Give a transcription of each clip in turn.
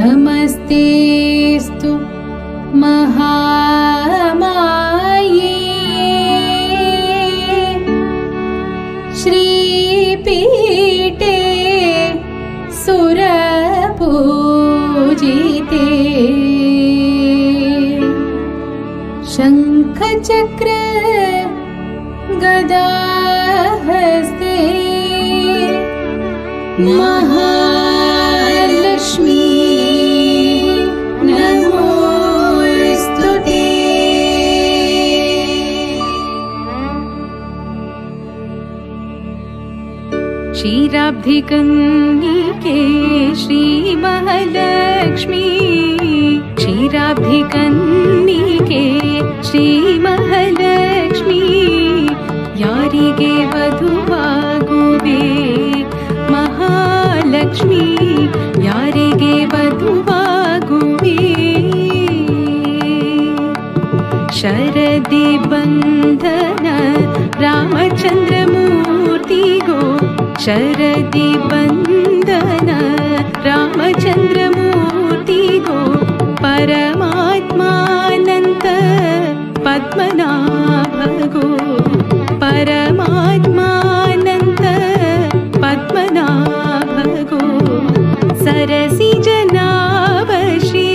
नमस्तेऽस्तु महामाये श्रीपीठे सुरपूजिते शङ्खचक्र गदाहस्ते महालक्ष्मी नमोस्तुते। क्षीराब्धिकन्निके श्रीमहालक्ष्मी क्षीराब्धिकन्निके श्रीमहालक्ष्मी यारिगे वधुवागुवे महालक्ष्मी यारिगे वधುವಾಗುವೆ ಶರದಿ ಬಂಧನ ರಾಮಚಂದ್ರ ಮೂರ್ತಿಗೋ ಶರದಿ ಬಂಧನ ರಾಮಚಂದ್ರ ಮೂರ್ತಿಗೋ ಪರಮಾತ್ಮಾನಂತ ಪದ್ಮನಾಭಗೋ ಪರಮಾತ್ಮಾನಂತ ಪದ್ಮನಾಭಗೋ सरसि जनावश्री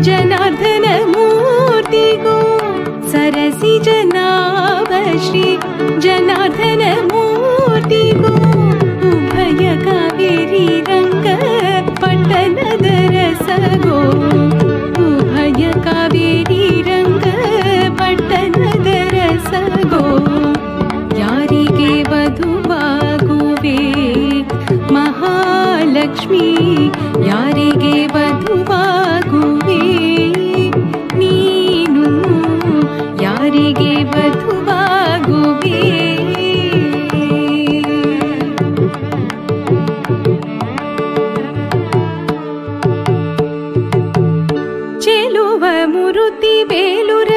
जनार्दन मूर्तिगो सरसि जनावश्री जनार्दन मूर्तिगो उभय कावेरी रंग पट्टनद रसगो उभय कावेरी रंग पट्टनद रसगो यारिगे वधुवागुवे महालक्ष्मी यारिगे वधुवागुवे नीनु यारिगे वधुवागुवे ಚೆಲುವ ಮುರುತಿ ಬೇಲುರ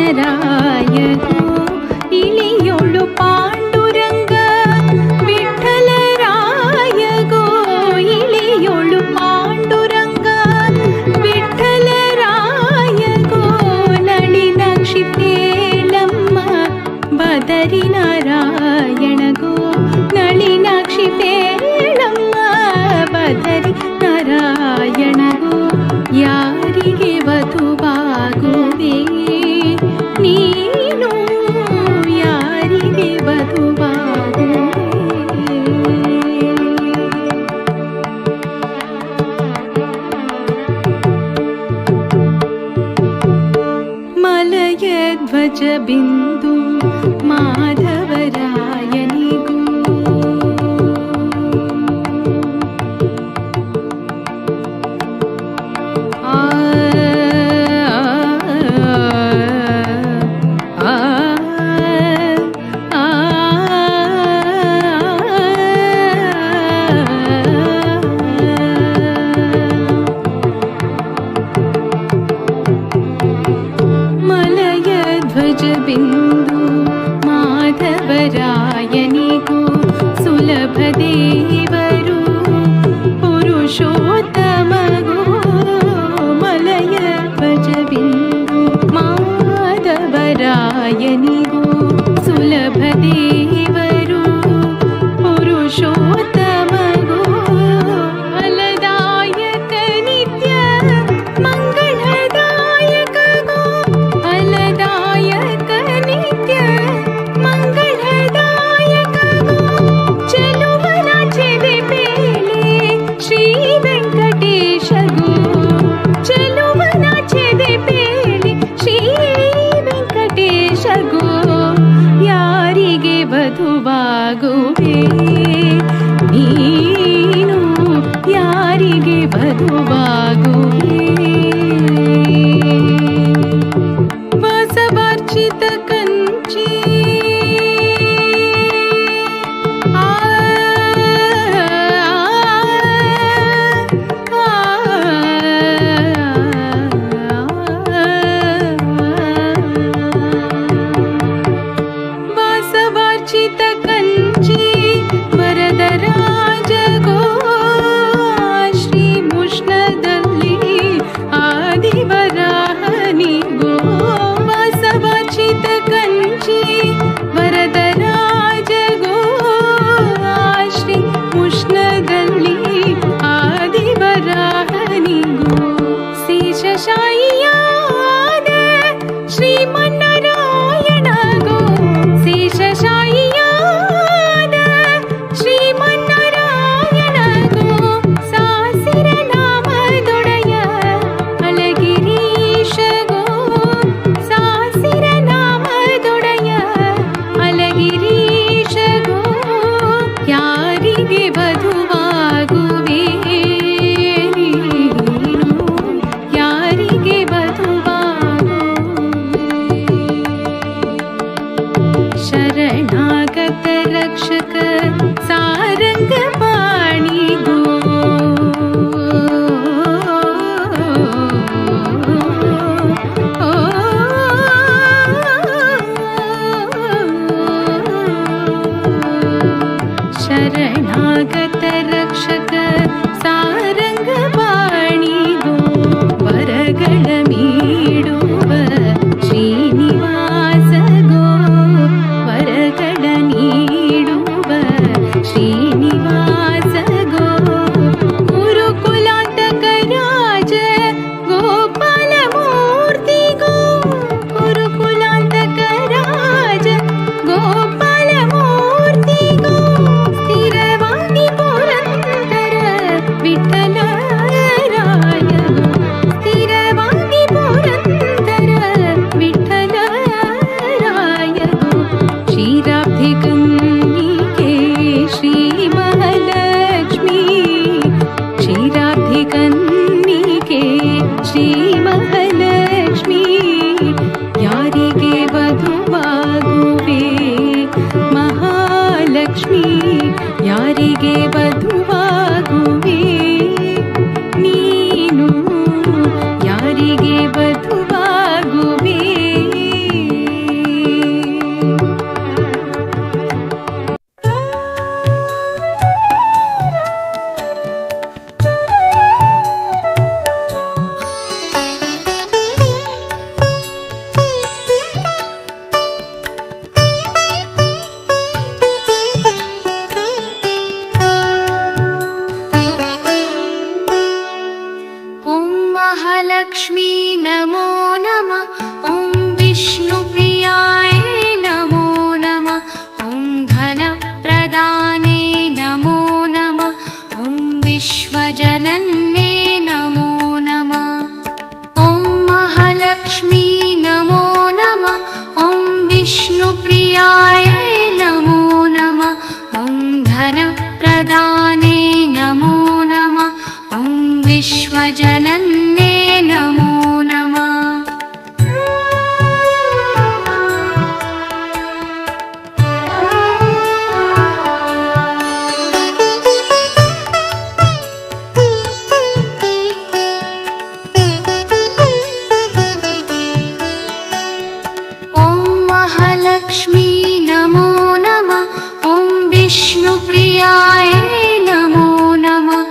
ಶ್ರೀಕೃಷ್ಣರಾಯಗೋ ಇಳಿಯೋಳು ಪಾಂಡುರಂಗ ವಿಠಲರಾಯಗೋ ಇಳಿಯೋಳು ಪಾಂಡುರಂಗ ವಿಠಲರಾಯಗೋ ನಳಿನಾಕ್ಷಿ ಪೇಳಮ್ಮ ಬದರಿ ನಾರಾಯಣಗೋ ನಳಿನಾಕ್ಷಿ ಪೇಳಮ್ಮ ಬದರಿ ನಾರಾಯಣಗೋ ಯಾರಿಗೆ ವಧುವಾಗುವೆ ನೀನು ಯಾರಿಗೆ ವಧುವಾಗುವೆ ಮಲಯ ಧ್ವಜ ಬಿಂದು ಮಾಧವರಾಯನಿಗೂ ಬಿಂದು ಮಾಧವರಾಯನಿಗೂ ಸುಲಭ ದೇವರು ಪುರುಷೋತ್ತಮಗೋ ಮಲಯ ಧ್ವಜ ಬಿಂದು ಮಾಧವರಾಯನಿಗೂ ಸುಲಭ ದೇವರು ಪುರುಷೋತ್ತಮಗೋ ಫಲದಾಯಕ ನಿತ್ಯ ಮಂಗಳದಾಯಕಗೋ ಫಲದಾಯಕ ನಿತ್ಯ ಮಂಗಳದಾಯಕಗೋ ಚೆಲುವನ ಚೆದೆ ವಧುವಾಗುವೆ ನೀನು ಯಾರಿಗೆ ವಧುವಾಗುವೆ ಬಸವಾರ್ಚಿತ ಕಂಚಿ ಶರಣಾಗತ ರಕ್ಷಕ ಸಾರಂಗ ಬಾಣಿಗೋ ವರಗಳ ನೀಡುವ ಶ್ರೀನಿವಾಸ ಗೋ ವರಗಳ ನೀಡುವ ಶ್ರೀನಿವಾಸ ಗೋ ಗುರುಕುಲಾಂತಕ ರಾಜ ಗೋಪಾಲ ಮೂರ್ತಿ ಗೋ ಗುರುಕುಲಾಂತಕ ರಾಜ ಗೋಪಾಲ ಮೂರ್ತಿ ಗೋ ಸ್ಥಿರವಾದಿ ಪುರಂದರ ವಿಠಲರಾಯ ಗೋ ಸ್ಥಿರವಾದಿ ಪುರಂದರ ವಿಠಲರಾಯ ಗೋ ಕ್ಷೀರಾಬ್ಧಿ ಕನ್ನಿಕೆ ಶ್ರೀ ಮಹಾಲಕ್ಷ್ಮೀ ಕ್ಷೀರಾಬ್ಧಿ ಕನ್ನಿಕೆ ಶ್ರೀ ಮಹಾಲಕ್ಷ್ಮೀ ಯಾರಿಗೆ ವಧುವಾಗುವೆ ಮಹಾಲಕ್ಷ್ಮೀ ಯಾರಿಗೆ ವಧುವಾಗುವೆ ನೀನು ಯಾರಿಗೆ ವಧುವಾಗುವೆ ॐ महालक्ष्मी नमो नमः ॐ विष्णुप्रियाय नमो नमः ॐ धनप्रदाने नमो नमः ॐ विश्वजनन्ये नमो नमः ॐ महालक्ष्मी नमो नमः ॐ विष्णुप्रियाय नमो नमः ॐ धनप्रदाने नमो नमः ॐ विश्वजनन्ये नमो नमः ॐ महालक्ष्मी नमो नमः ॐ विष्णुप्रियाय नमो नमः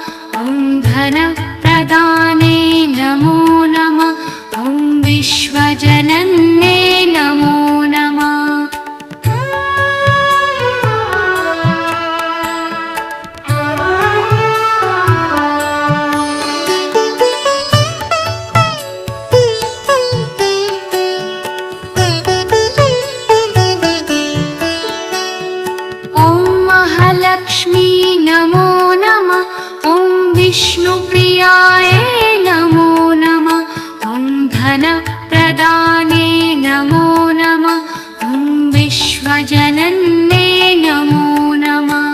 ॐ धनप्रदाने नमो नमः ॐ विश्वजनन्ये नमो नमः ॐ महालक्ष्मी नमो नमः ॐ विष्णुप्रियाय नमो नमः ॐ धनप्रदाने नमो नमः ॐ विश्वजनन्ये विश्वजनन्ये नमो नमः।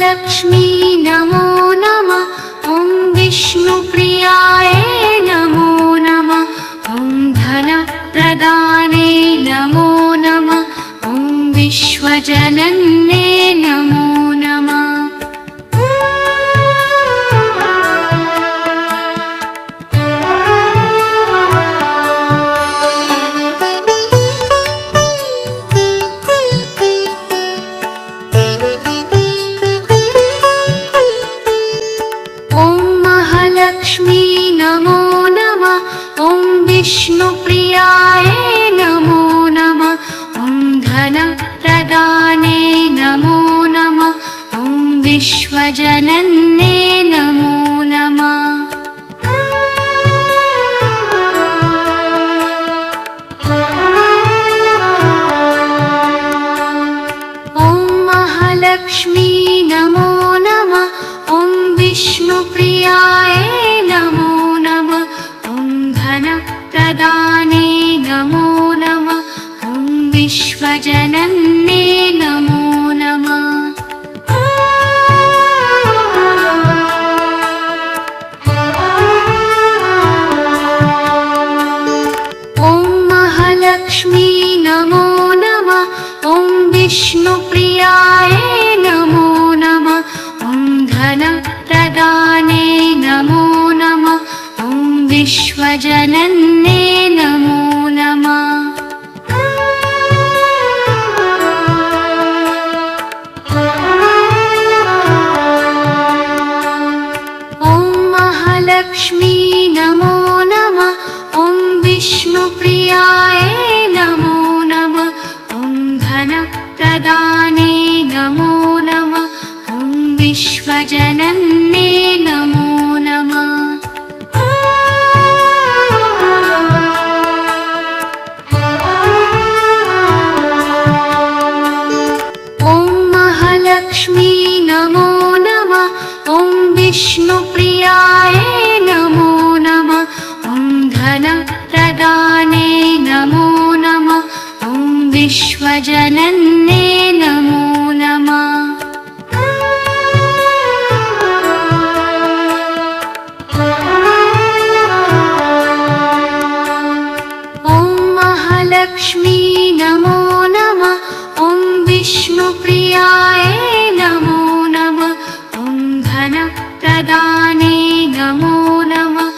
लक्ष्मी नमो नमः। ॐ विष्णुप्रियाय नमो नमः। ॐ धनप्रदाने नमो नमः। ॐ विश्वजनन्ये नमो नमः। लक्ष्मी नमो नमः। ॐ विष्णुप्रियाय नमो नमः। ॐ धनप्रदाने नमो नमः। ॐ विश्वजनन्ये नमो नमः। ॐ महालक्ष्मी नमो नमः। ॐ विष्णुप्रियाय नमो नमः। ॐ धनप्रदाने नमो नमः। ॐ विश्वजनन्ये नमो नमः। ॐ महालक्ष्मी नमो नमः। ॐ विष्णुप्रियाय नमो नमः। ॐ धनप्रदाने नमो नमः। ॐ विश्वजनन्ये नमो नमः। ॐ महालक्ष्मी नमो नमः। ॐ विष्णुप्रियाय नमो नमः। ॐ धनप्रदाने नमो नमः। ॐ विश्वजनन्ये नमो नमः। ॐ महालक्ष्मी नमो नमः। ॐ विष्णुप्रियाय नमो नमः। ॐ धनप्रदाने नमो नमः। ॐ विश्वजनन्ये नमो नमः। लक्ष्मी नमो नमः। ॐ विष्णुप्रियाय नमो नमः। ॐ धनप्रदाने नमो नमः।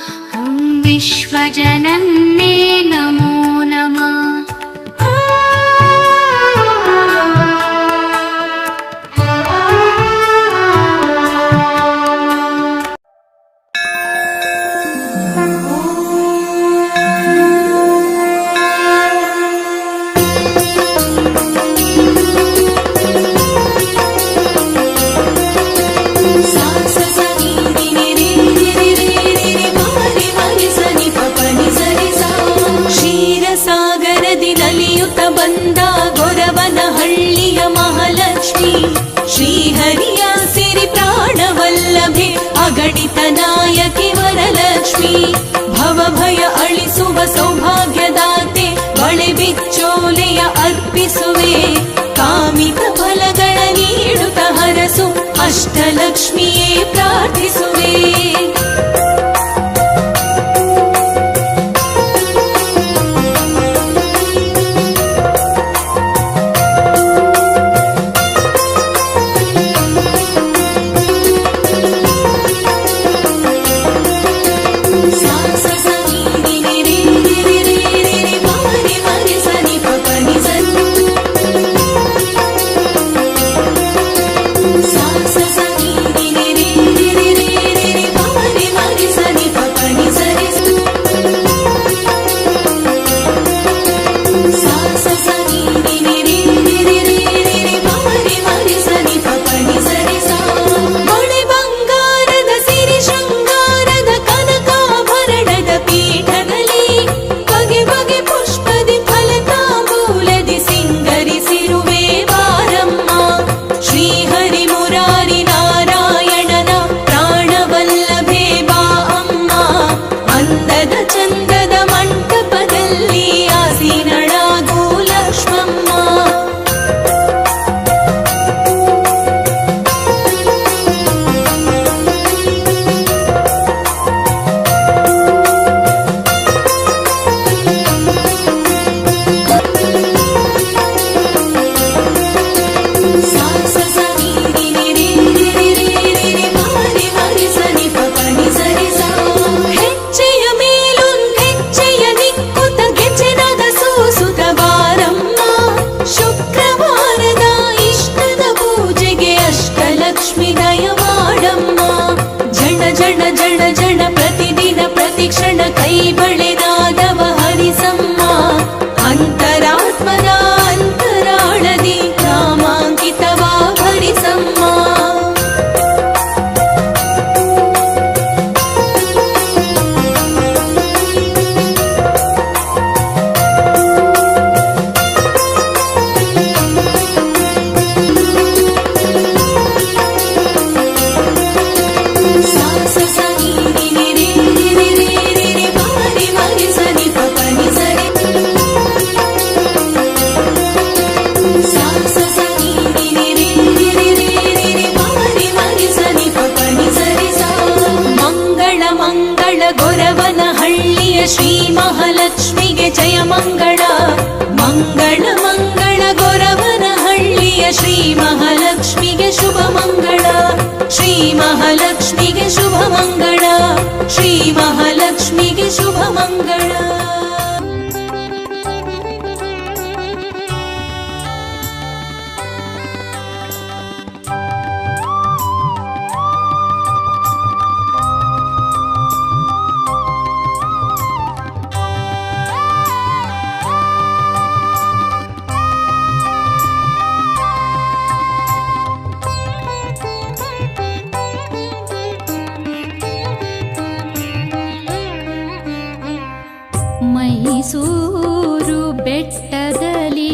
ॐ विश्वजनन्ये नमो नमः। श्रीहरिया सिरि प्राणवल्लभे अगणित नायकि वरलक्ष्मी भवभय अಳಿಸುವ सौभाग्यदाते बळे बिಚ್ಚोलेय अर्पिसुवे कामित फलಗಳ ನೀಡುತ್ತ ಹರಸು अष्टलक्ष्मिये प्रार्थिसुवे। ಆತ್ಮದ ಅಂತರಾಳದಿ ನಾಮಾಂಕಿತವಾ ಭರಿಸಮ್ಮ. ಗೊರವನಹಳ್ಳಿಯ ಶ್ರೀ ಮಹಾಲಕ್ಷ್ಮಿಗೆ ಜಯ ಮಂಗಳ. ಮಂಗಳ ಮಂಗಳ ಗೊರವನಹಳ್ಳಿಯ ಶ್ರೀ ಮಹಾಲಕ್ಷ್ಮಿಗೆ ಶುಭ ಮಂಗಳ. ಶ್ರೀ ಮಹಾಲಕ್ಷ್ಮಿಗೆ ಶುಭ ಮಂಗಳ. ಶ್ರೀ ಮಹಾಲಕ್ಷ್ಮಿಗೆ ಶುಭ ಮಂಗಳ. ಮೈಸೂರು ಬೆಟ್ಟದಲ್ಲಿ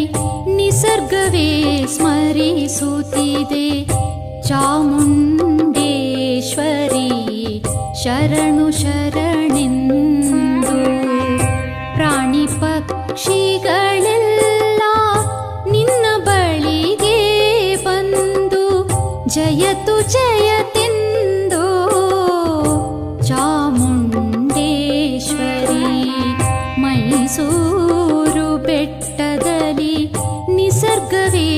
ನಿಸರ್ಗವೇ ಸ್ಮರಿಸುತ್ತಿದೆ. ಚಾಮುಂಡೇಶ್ವರಿ ಶರಣು ಶರಣೆಂದು ಪ್ರಾಣಿ ಪಕ್ಷಿಗಳೆಲ್ಲ ನಿನ್ನ ಬಳಿಗೆ ಬಂದು ಜಯತು ಜಯತೆಂದು. ಚಾಮುಂಡೇಶ್ವರಿ ಮೈಸೂರು ಬೆಟ್ಟದಲ್ಲಿ ನಿಸರ್ಗವೇ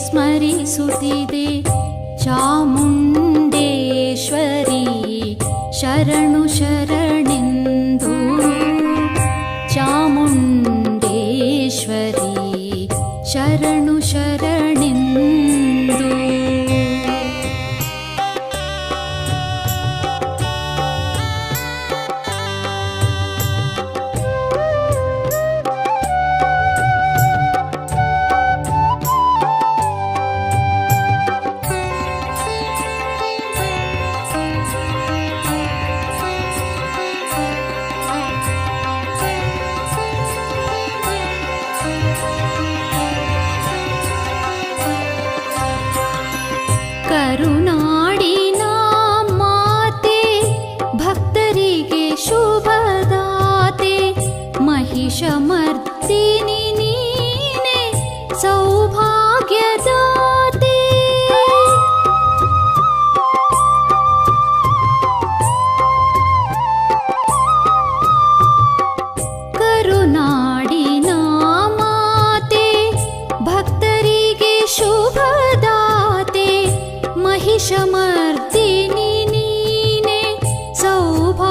ಸ್ಮರಿಸುತ್ತಿದೆ. ಚಾಮುಂಡೇಶ್ವರಿ ಶರಣು ಶರಣೆಂದು. ಚಾಮುಂಡೇಶ್ವರಿ ಶರಣು ಶರಣೆಂದು. ಕರುನಾಡಿನ ಮಾತೆ ಭಕ್ತರಿಗೆ ಶುಭದಾತೆ. ಮಹಿಷಮರ್ದಿನಿ ನೀನೆ ಸೌಭಾಗ್ಯದಾತೆ. ಕರುನಾಡಿನ ಮಾತೆ ಭಕ್ತರಿಗೆ ಶುಭದಾತೆ. ಮಹಿಷಮರ್ದಿನಿ ನೀನೆ ಸೌಭಾಗ್ಯದಾತೆ.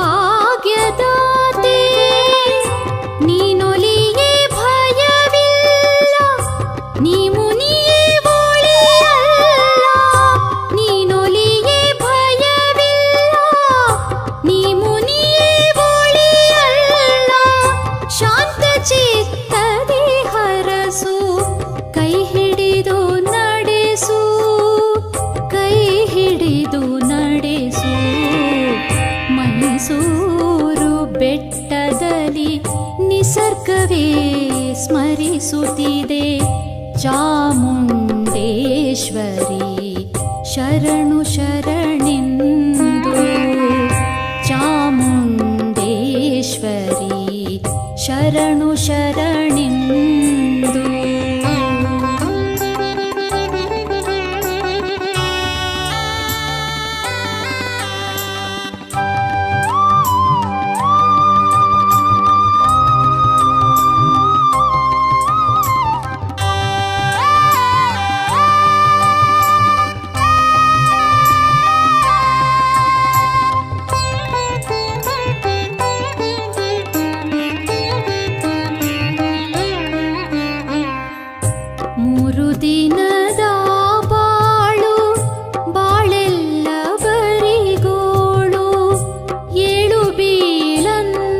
ನೀನೊಲಿಯೇ ಭಯವಿಲ್ಲ, ನೀ ಮುನಿಯೇ ಒಳಿಯಲ್ಲ. ನೀನೊಲಿಯೇ ಭಯವಿಲ್ಲ, ನೀ ಮುನಿಯೇ ಒಳಿಯಲ್ಲ. ಶಾಂತ ಚಿತ್ತದಿ ಹರಸು, ಕೈ ಹಿಡಿದು ನಡೆಸು. ಕೈ ಹಿಡಿದು ನಡೆಸು. ಮೈಸೂರು ಬೆಟ್ಟದಲ್ಲಿ ನಿಸರ್ಗವೇ ಸ್ಮರಿಸುತ್ತಿದೆ. ಚಾಮುಂಡೇಶ್ವರಿ ಶರಣು ಶರಣೆಂದು. ಚಾಮುಂಡೇಶ್ವರಿ ಶರಣು ಶರಣೆಂದು. ದಿನದ ಬಾಳು ಬಾಳೆಲ್ಲ ಬರಿಗೋಳು. ಏಳು ಬೀಳನ್ನಳಿಸಿ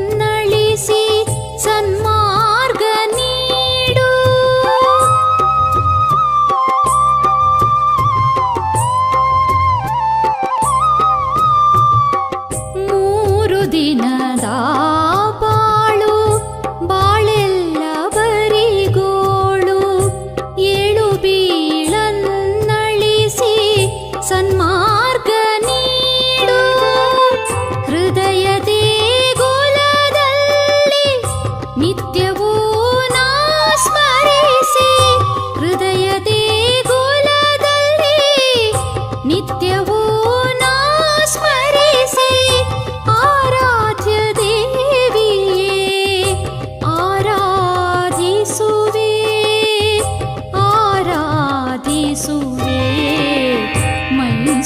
ಸನ್ಮಾರ್ಗ ನೀಡು.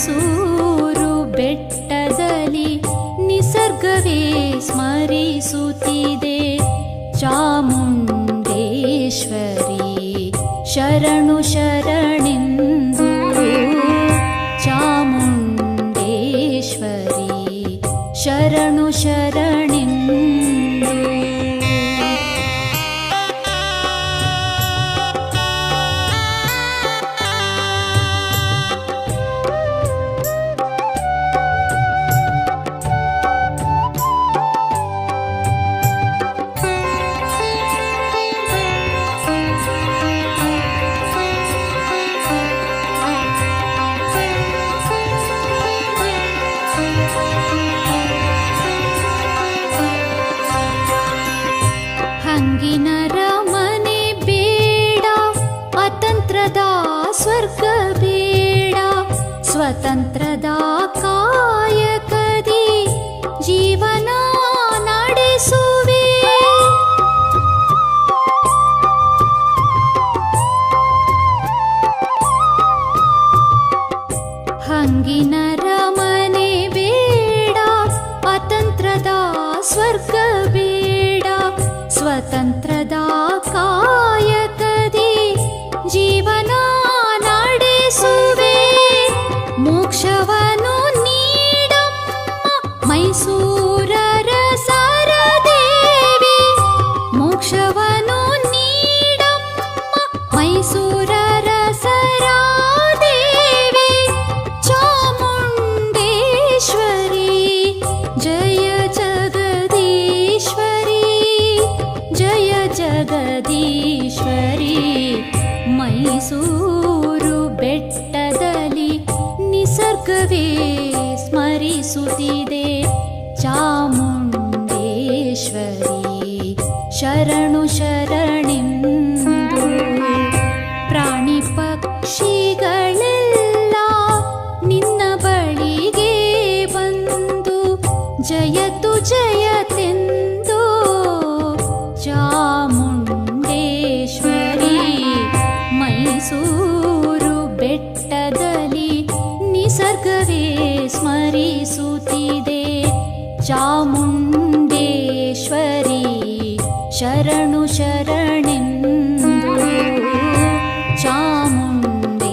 ಮೈಸೂರು ಬೆಟ್ಟದಲ್ಲಿ ನಿಸರ್ಗವೇ ಸ್ಮರಿಸುತ್ತಿದೆ ಚಾಮುಂಡೇಶ್ವರಿ ಶರಣು ಶರಣೆಂದು ಚಾಮುಂಡೇಶ್ವರಿ ಶರಣು ಶರಣೆಂದು ಹಂಗಿನರ ಮನೆ ಬೇಡ ಅತಂತ್ರದ ಸ್ವರ್ಗ ಬೇಡ ಸ್ವತಂತ್ರದ ಕಾಯಕದಿ ಜೀವನ ನಡೆಸುವೆ ಹಂಗಿನರ ಮನೆ ಬೇಡ ಅತಂತ್ರದ ಸ್ವರ್ಗ ಬೇಡ ಸ್ವತಂತ್ರದ ಕಾಯಕದಿ ಜೀವನ ನಡೆಸುವೆ ಮೋಕ್ಷವನ್ನು ನೀಡಮ್ಮ ಮೈಸೂರರ ಸರದೇವಿ ಮೋಕ್ಷವನ್ನು ನೀಡಮ್ಮ ಮೈಸೂರರ ಸರಾದೇವಿ ಚಾಮುಂಡೇಶ್ವರಿ ಜಯ ಜಗದೀಶ್ವರಿ ಜಯ ಜಗದೀಶ್ವರಿ ಮೈಸೂರು ಬೆಟ್ಟದಲ್ಲಿ ನಿಸರ್ಗವೇ ಸ್ಮರಿಸುತ್ತಿದೆ ಚಾಮುಂಡೇಶ್ವರಿ ಶರಣು ಶರಣೆಂದು ಪ್ರಾಣಿ ಪಕ್ಷಿಗಳೆಲ್ಲ ನಿನ್ನ ಬಳಿಗೆ ಬಂದು ಜಯತು ಜಯತೆಂದು ಚಾಮುಂಡೇಶ್ವರಿ ಮೈಸೂರು ಬೆಟ್ಟದಲ್ಲಿ ನಿಸರ್ಗವೇ ಸ್ಮರಿಸುತ್ತಿದೆ ಚಾಮುಂಡೇಶ್ವರಿ ಶರಣು ಶರಣೆಂದು ಚಾಮುಂಡೇಶ್ವರಿ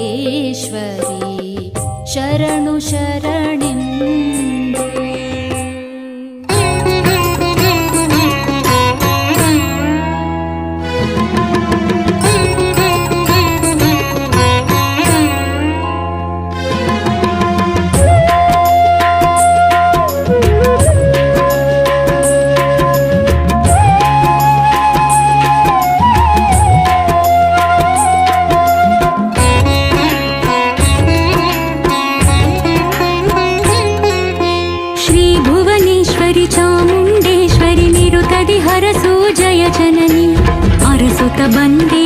ಶರಣು ಶರಣೆಂದು ಚಾಮುಂಡೇಶ್ವರಿ ನಿರುತದಿ ಹರಸು ಜಯ ಜನನಿ ಅರಸುತ್ತ ಬಂದೆ